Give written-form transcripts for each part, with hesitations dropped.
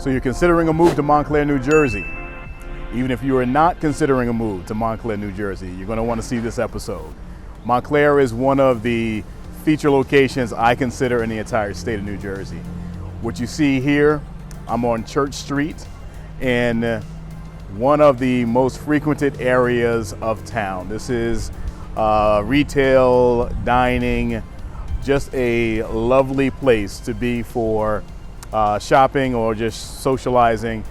So you're considering a move to Montclair, New Jersey. Even if you are not considering a move to Montclair, New Jersey, you're going to want to see this episode. Montclair is one of the feature locations I consider in the entire state of New Jersey. What you see here, I'm on Church Street in one of the most frequented areas of town. This is retail, dining, just a lovely place to be for shopping or just socializing.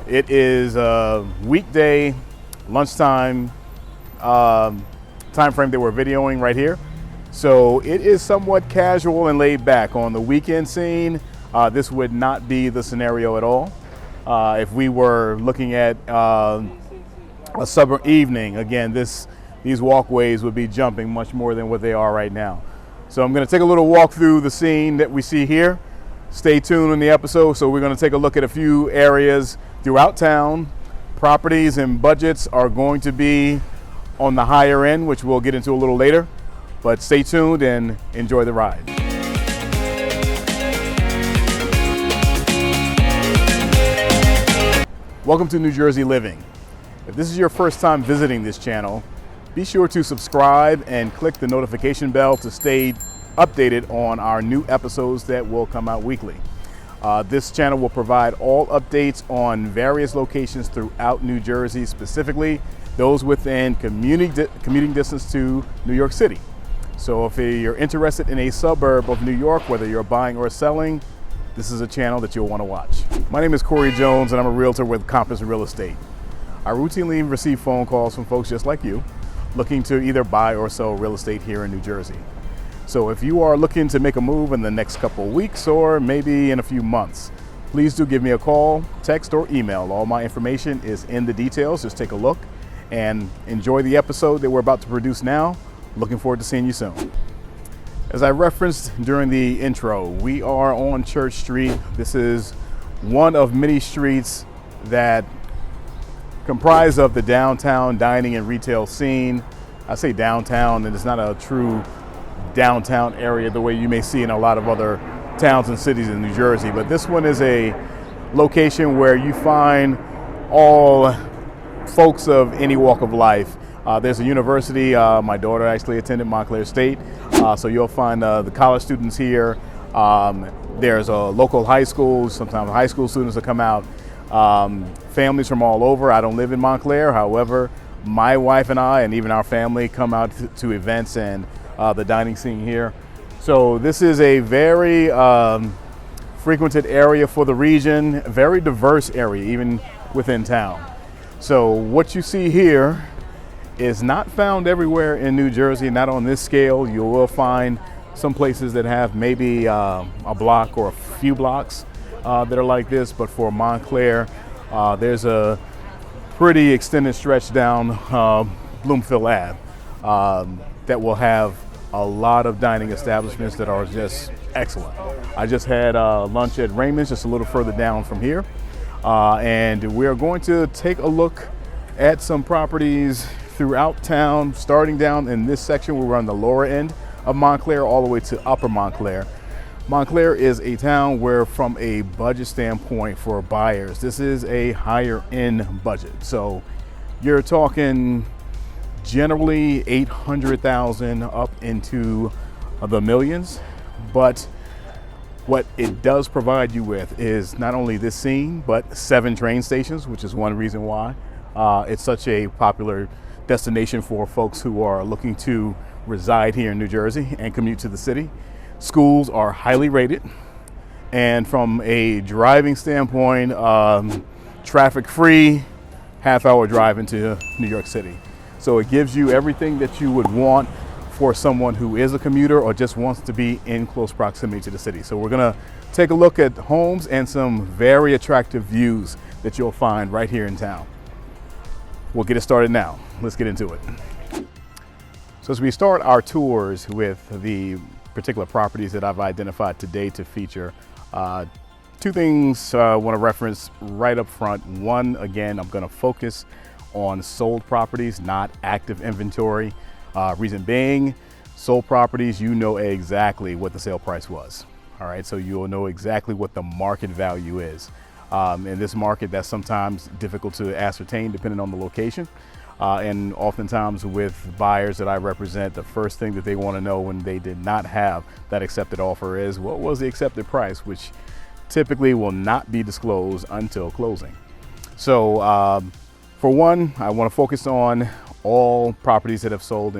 It is a weekday lunchtime time frame that we're videoing right here. So it is somewhat casual and laid back. On the weekend scene, this would not be the scenario at all. If we were looking at a summer evening, again, these walkways would be jumping much more than what they are right now. So I'm going to take a little walk through the scene that we see here. Stay tuned in the episode. So we're going to take a look at a few areas throughout town. Properties and budgets are going to be on the higher end, which we'll get into a little later. But stay tuned and enjoy the ride. Welcome to New Jersey Living. If this is your first time visiting this channel, be sure to subscribe and click the notification bell to stay updated on our new episodes that will come out weekly. This channel will provide all updates on various locations throughout New Jersey, specifically those within commuting distance to New York City. So if you're interested in a suburb of New York, whether you're buying or selling, this is a channel that you'll want to watch. My name is Corey Jones and I'm a realtor with Compass Real Estate. I routinely receive phone calls from folks just like you looking to either buy or sell real estate here in New Jersey. So if you are looking to make a move in the next couple of weeks or maybe in a few months, please do give me a call, text, or email. All my information is in the details. Just take a look and enjoy the episode that we're about to produce now. Looking forward to seeing you soon. As I referenced during the intro, we are on Church Street. This is one of many streets that comprise of the downtown dining and retail scene. I say downtown, and it's not a true downtown area the way you may see in a lot of other towns and cities in New Jersey, but this one is a location where you find all folks of any walk of life. There's a university. My daughter actually attended Montclair State, so you'll find the college students here. There's a local high school. Sometimes high school students will come out. Families from all over. I don't live in Montclair, however, my wife and I and even our family come out to events and the dining scene here. So this is a very frequented area for the region, a very diverse area even within town. So what you see here is not found everywhere in New Jersey, not on this scale. You will find some places that have maybe a block or a few blocks that are like this, but for Montclair, there's a pretty extended stretch down Bloomfield Ave that will have a lot of dining establishments that are just excellent. I just had lunch at Raymond's, just a little further down from here, and we're going to take a look at some properties throughout town, starting down in this section where we're on the lower end of Montclair all the way to Upper Montclair. Montclair is a town where, from a budget standpoint for buyers, this is a higher end budget. So you're talking generally 800,000 up into the millions. But what it does provide you with is not only this scene, but 7 train stations, which is one reason why it's such a popular destination for folks who are looking to reside here in New Jersey and commute to the city. Schools are highly rated, and from a driving standpoint, traffic-free, half-hour drive into New York City. So it gives you everything that you would want for someone who is a commuter or just wants to be in close proximity to the city. So we're gonna take a look at homes and some very attractive views that you'll find right here in town. We'll get it started now. Let's get into it. So as we start our tours with the particular properties that I've identified today to feature, 2 things I want to reference right up front. One, again, I'm going to focus on sold properties, not active inventory. Reason being, sold properties, you know exactly what the sale price was. All right, so you'll know exactly what the market value is. In this market, that's sometimes difficult to ascertain depending on the location. And oftentimes with buyers that I represent, the first thing that they want to know when they did not have that accepted offer is what was the accepted price, which typically will not be disclosed until closing. So for one, I want to focus on all properties that have sold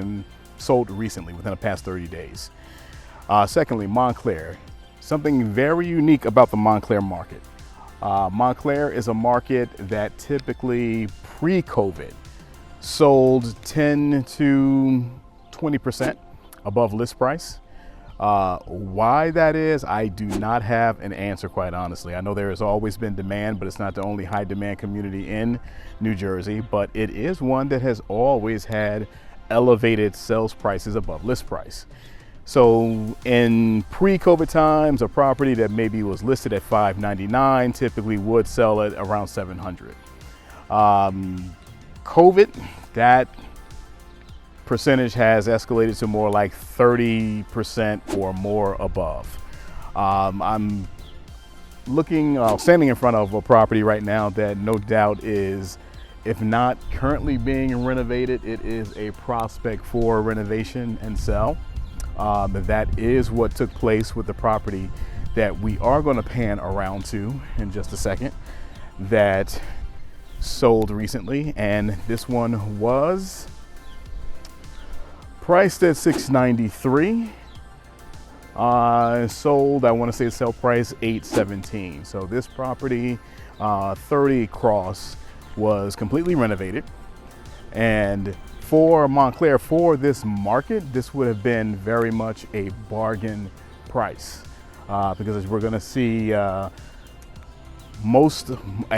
recently within the past 30 days. Secondly, Montclair. Something very unique about the Montclair market. Montclair is a market that typically pre-COVID sold 10 to 20% above list price. Why that is, I do not have an answer, quite honestly. I know there has always been demand, but it's not the only high demand community in New Jersey, but it is one that has always had elevated sales prices above list price. So in pre-COVID times, a property that maybe was listed at $599 typically would sell at around $700. COVID, that percentage has escalated to more like 30% or more above. I'm standing in front of a property right now that no doubt is, if not currently being renovated, it is a prospect for renovation and sell. That is what took place with the property that we are going to pan around to in just a second, that sold recently, and this one was priced at $693. Sold, I want to say sale price $817. So this property, 30 Cross, was completely renovated, and for Montclair, for this market, this would have been very much a bargain price, because as we're going to see, at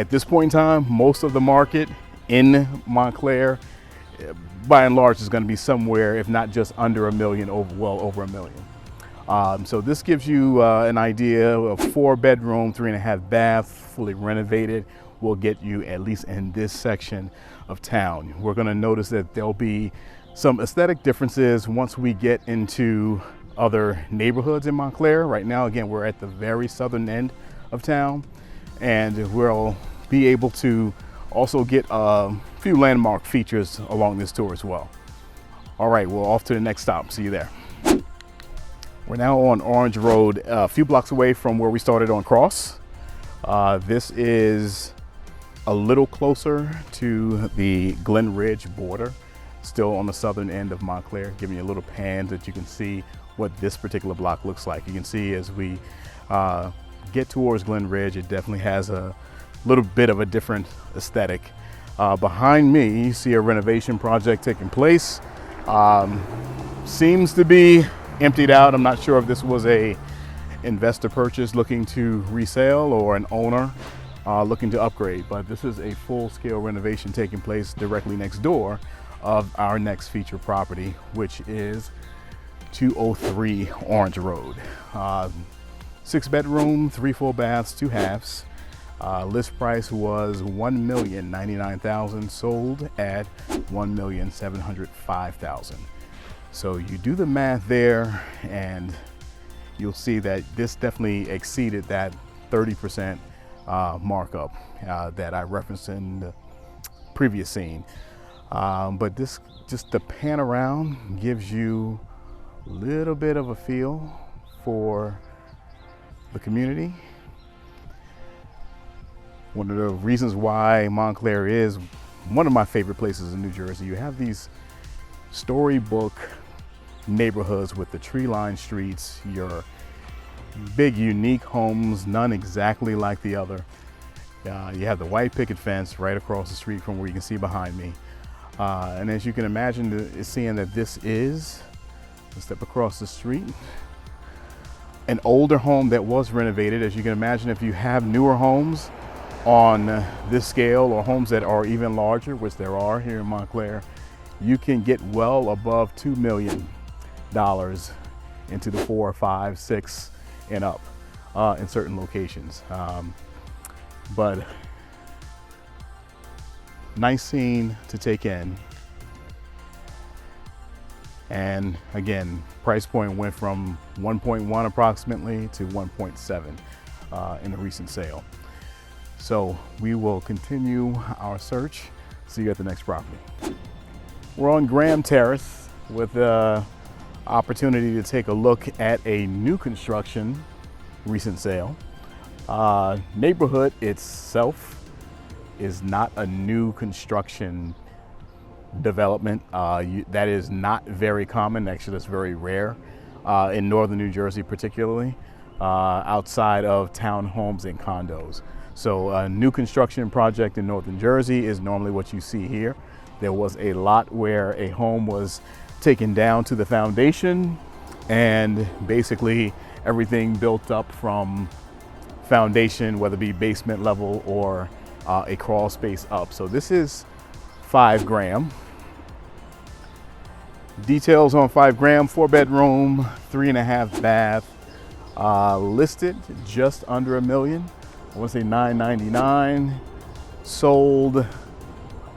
this point in time, most of the market in Montclair, by and large, is going to be somewhere, if not just under $1 million, well over $1 million. So this gives you an idea of 4-bedroom, 3.5 bath, fully renovated, will get you at least in this section of town. We're going to notice that there'll be some aesthetic differences once we get into other neighborhoods in Montclair. Right now, again, we're at the very southern end of town, and we'll be able to also get a few landmark features along this tour as well. All right, we're off to the next stop. See you there. We're now on Orange Road, a few blocks away from where we started on Cross. This is a little closer to the Glen Ridge border, still on the southern end of Montclair, giving you a little pan that you can see what this particular block looks like. You can see as we get towards Glen Ridge, it definitely has a little bit of a different aesthetic. Behind me, you see a renovation project taking place. Seems to be emptied out. I'm not sure if this was a investor purchase looking to resell or an owner looking to upgrade, but this is a full-scale renovation taking place directly next door of our next feature property, which is 203 Orange Road. 6-bedroom, 3 full baths, 2 halves. List price was $1,099,000, sold at $1,705,000. So you do the math there, and you'll see that this definitely exceeded that 30% markup that I referenced in the previous scene. But this, just the pan around, gives you a little bit of a feel for the community. One of the reasons why Montclair is one of my favorite places in New Jersey, you have these storybook neighborhoods with the tree-lined streets, your big unique homes, none exactly like the other. You have the white picket fence right across the street from where you can see behind me. And as you can imagine, seeing that this is, let's step across the street, an older home that was renovated. As you can imagine, if you have newer homes on this scale, or homes that are even larger, which there are here in Montclair, you can get well above $2 million into the 4, 5, 6 and up in certain locations. But nice scene to take in. And again, price point went from 1.1 approximately to 1.7 in a recent sale. So we will continue our search. See you at the next property. We're on Graham Terrace with the opportunity to take a look at a new construction recent sale. Neighborhood itself is not a new construction development. That is not very common. Actually, that's very rare in northern New Jersey, particularly outside of townhomes and condos. So a new construction project in northern Jersey is normally what you see here. There was a lot where a home was taken down to the foundation and basically everything built up from foundation, whether it be basement level or a crawl space up. So this is 5 Graham. Details on 5 Graham, 4-bedroom, 3.5 bath, listed just under $1 million. I want to say $999. Sold,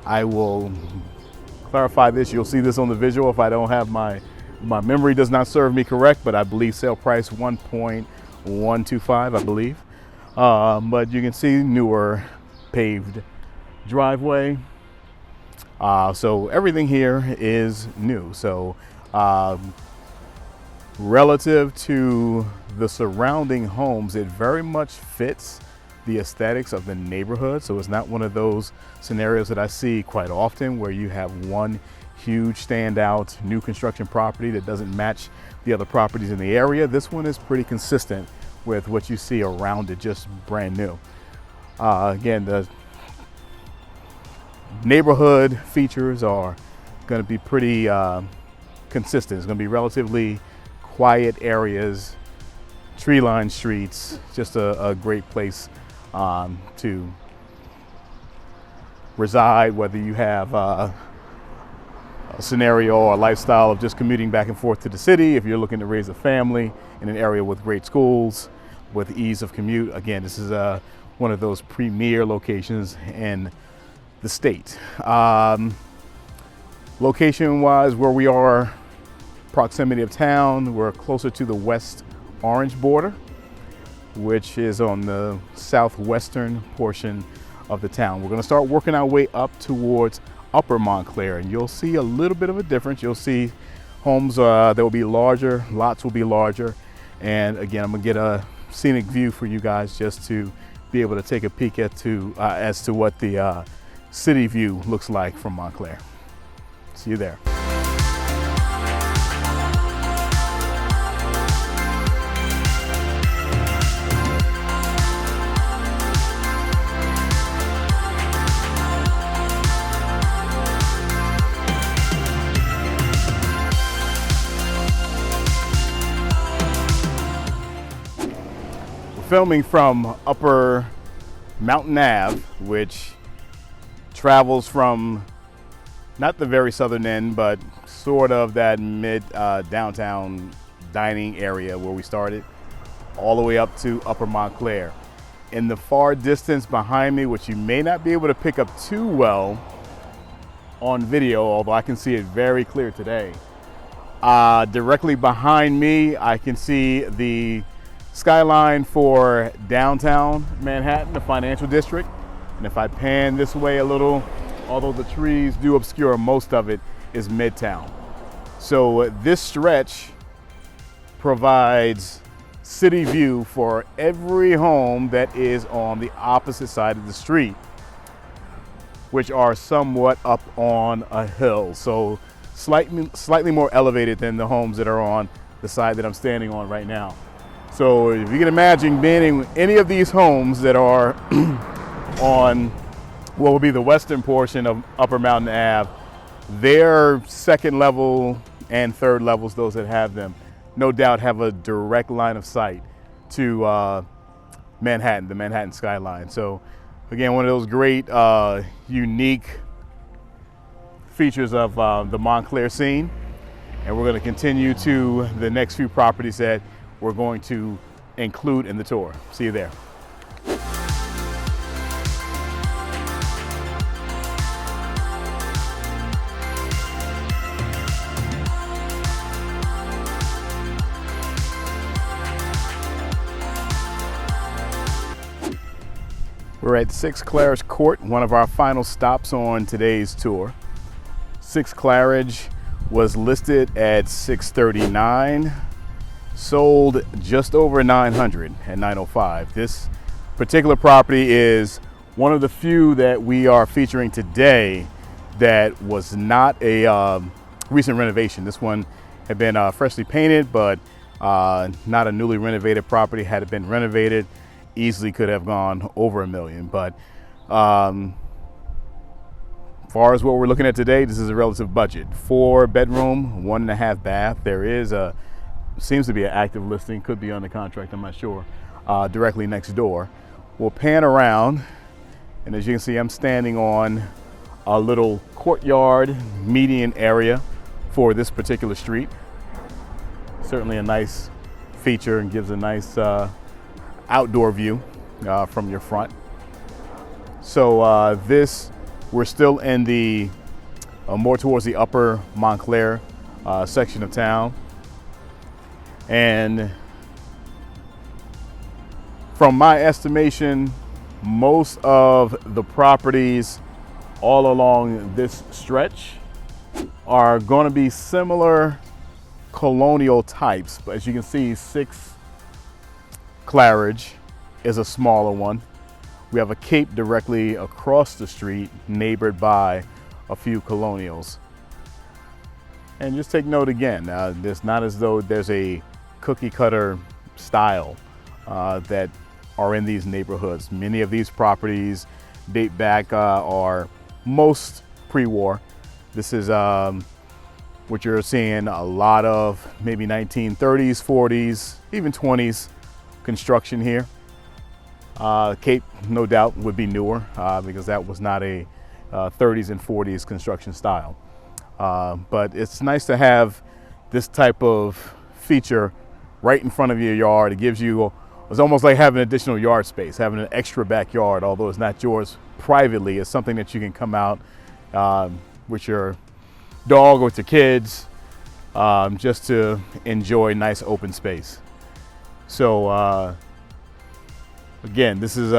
I will clarify this. You'll see this on the visual if I don't have my memory does not serve me correct, but I believe sale price 1.125, I believe. But you can see newer paved driveway. So everything here is new. So relative to the surrounding homes, it very much fits the aesthetics of the neighborhood. So it's not one of those scenarios that I see quite often where you have one huge standout new construction property that doesn't match the other properties in the area. This one is pretty consistent with what you see around it, just brand new. Again, the neighborhood features are going to be pretty consistent. It's going to be relatively quiet areas, tree-lined streets, just a great place to reside, whether you have a scenario or a lifestyle of just commuting back and forth to the city. If you're looking to raise a family in an area with great schools, with ease of commute, again, this is one of those premier locations in the state. Location-wise, where we are, proximity of town, we're closer to the West Orange border, which is on the southwestern portion of the town. We're going to start working our way up towards Upper Montclair, and you'll see a little bit of a difference. You'll see homes that will be larger, lots will be larger, and again, I'm going to get a scenic view for you guys just to be able to take a peek as to what the city view looks like from Montclair. See you there. Filming from Upper Mountain Ave, which travels from not the very southern end, but sort of that mid downtown dining area where we started, all the way up to Upper Montclair. In the far distance behind me, which you may not be able to pick up too well on video, although I can see it very clear today. Directly behind me, I can see the skyline for downtown Manhattan, the financial district. And if I pan this way a little, although the trees do obscure most of it, is Midtown. So this stretch provides city view for every home that is on the opposite side of the street, which are somewhat up on a hill. So slightly more elevated than the homes that are on the side that I'm standing on right now. So if you can imagine being in any of these homes that are on what will be the western portion of Upper Mountain Ave, their second level and third levels, those that have them, no doubt have a direct line of sight to Manhattan, the Manhattan skyline. So again, one of those great, unique features of the Montclair scene. And we're going to continue to the next few properties that we're going to include in the tour. See you there. We're We're at 6 Claridge Court, one of our final stops on today's tour. 6 Claridge was listed at $639, sold just over $900 at $905. This particular property is one of the few that we are featuring today that was not a recent renovation. This one had been freshly painted, but not a newly renovated property. Had it been renovated, easily could have gone over $1 million. But as far as what we're looking at today, this is a relative budget. 4-bedroom, 1.5 bath. There is seems to be an active listing, could be under contract, I'm not sure, directly next door. We'll pan around, and as you can see, I'm standing on a little courtyard median area for this particular street. Certainly a nice feature and gives a nice outdoor view from your front. So we're still in the more towards the upper Montclair section of town. And from my estimation, most of the properties all along this stretch are going to be similar colonial types. But as you can see, 6 Claridge is a smaller one. We have a Cape directly across the street, neighbored by a few colonials. And just take note again, it's not as though there's a cookie cutter style that are in these neighborhoods. Many of these properties date back are most pre-war. This is what you're seeing a lot of, maybe 1930s, 40s, even 20s construction here. Cape, no doubt, would be newer because that was not a 30s and 40s construction style. But it's nice to have this type of feature right in front of your yard. It gives you, it's almost like having additional yard space, having an extra backyard, although it's not yours privately. It's something that you can come out with your dog or with your kids just to enjoy nice open space. So again, this is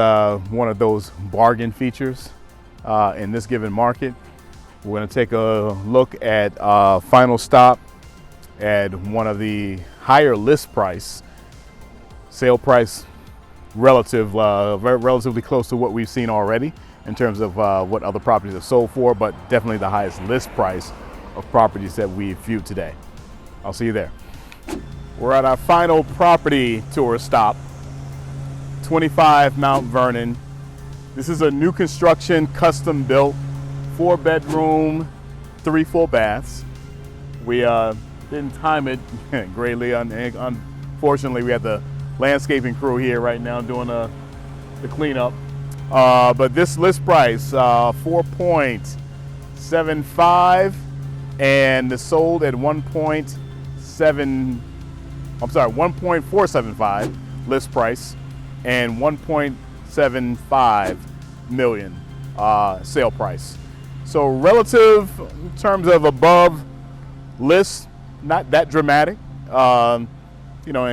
one of those bargain features in this given market. We're going to take a look at final stop at one of the higher list price, sale price relatively close to what we've seen already in terms of what other properties have sold for, but definitely the highest list price of properties that we've viewed today. I'll see you there. We're at our final property tour stop, 25 Mount Vernon. This is a new construction, custom built, 4-bedroom, 3 full baths. We didn't time it greatly. Unfortunately, we had the landscaping crew here right now doing the cleanup. But this list price, 4.75, and sold at 1.475 list price, and 1.75 million sale price. So relative in terms of above list, not that dramatic, in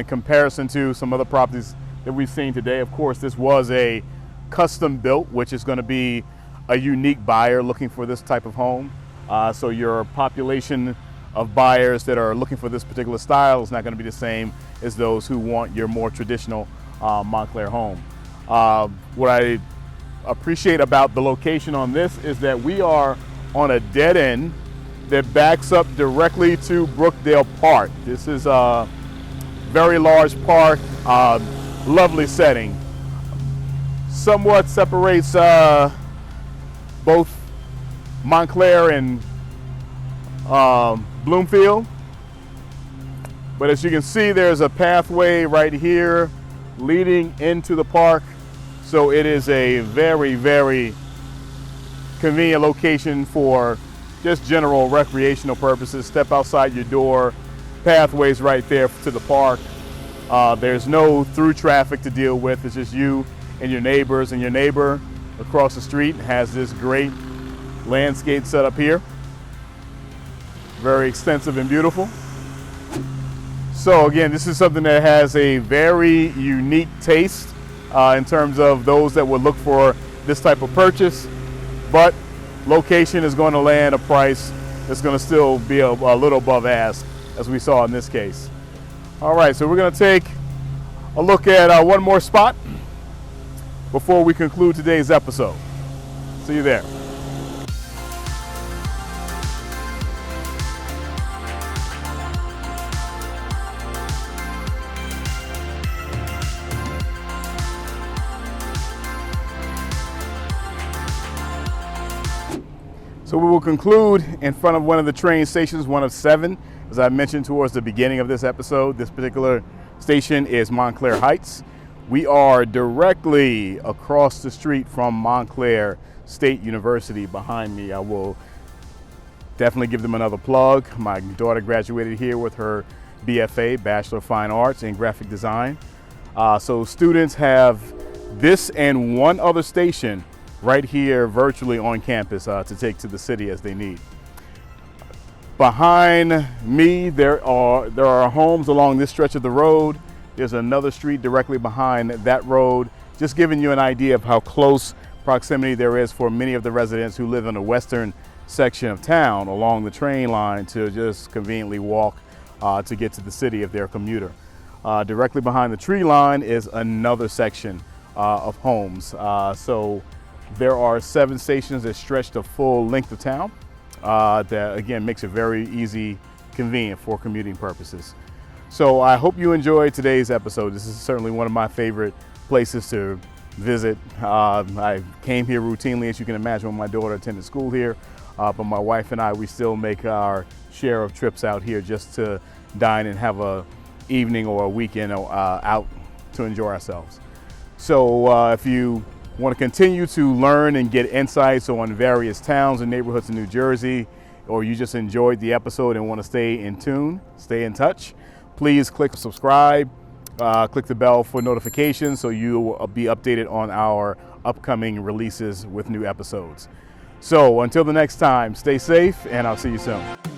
comparison to some other properties that we've seen today. Of course, this was a custom built, which is going to be a unique buyer looking for this type of home. So your population of buyers that are looking for this particular style is not going to be the same as those who want your more traditional Montclair home. What I appreciate about the location on this is that we are on a dead end that backs up directly to Brookdale Park. This is a very large park, lovely setting. Somewhat separates both Montclair and Bloomfield. But as you can see, there's a pathway right here leading into the park. So it is a very, very convenient location for just general recreational purposes. Step outside your door, pathways right there to the park. There's no through traffic to deal with. It's just you and your neighbors, and your neighbor across the street has this great landscape set up here. Very extensive and beautiful. So again, this is something that has a very unique taste in terms of those that would look for this type of purchase, but location is going to land a price that's going to still be a little above ask, as we saw in this case. All right, so we're going to take a look at one more spot before we conclude today's episode. See you there. So we will conclude in front of one of the train stations, one of 7. As I mentioned towards the beginning of this episode, this particular station is Montclair Heights. We are directly across the street from Montclair State University behind me. I will definitely give them another plug. My daughter graduated here with her BFA, Bachelor of Fine Arts in Graphic Design. So students have this and one other station right here virtually on campus to take to the city as they need. Behind me, there are homes along this stretch of the road. There's another street directly behind that road, just giving you an idea of how close proximity there is for many of the residents who live in the western section of town along the train line to just conveniently walk to get to the city if they're a commuter. Directly behind the tree line is another section of homes. So there are 7 stations that stretch the full length of town. That again makes it very easy, convenient for commuting purposes. So I hope you enjoyed today's episode. This is certainly one of my favorite places to visit. I came here routinely, as you can imagine, when my daughter attended school here. But my wife and I, we still make our share of trips out here just to dine and have a evening or a weekend out to enjoy ourselves. So if you want to continue to learn and get insights on various towns and neighborhoods in New Jersey, or you just enjoyed the episode and want to stay in tune, stay in touch, please click subscribe, click the bell for notifications so you will be updated on our upcoming releases with new episodes. So until the next time, stay safe and I'll see you soon.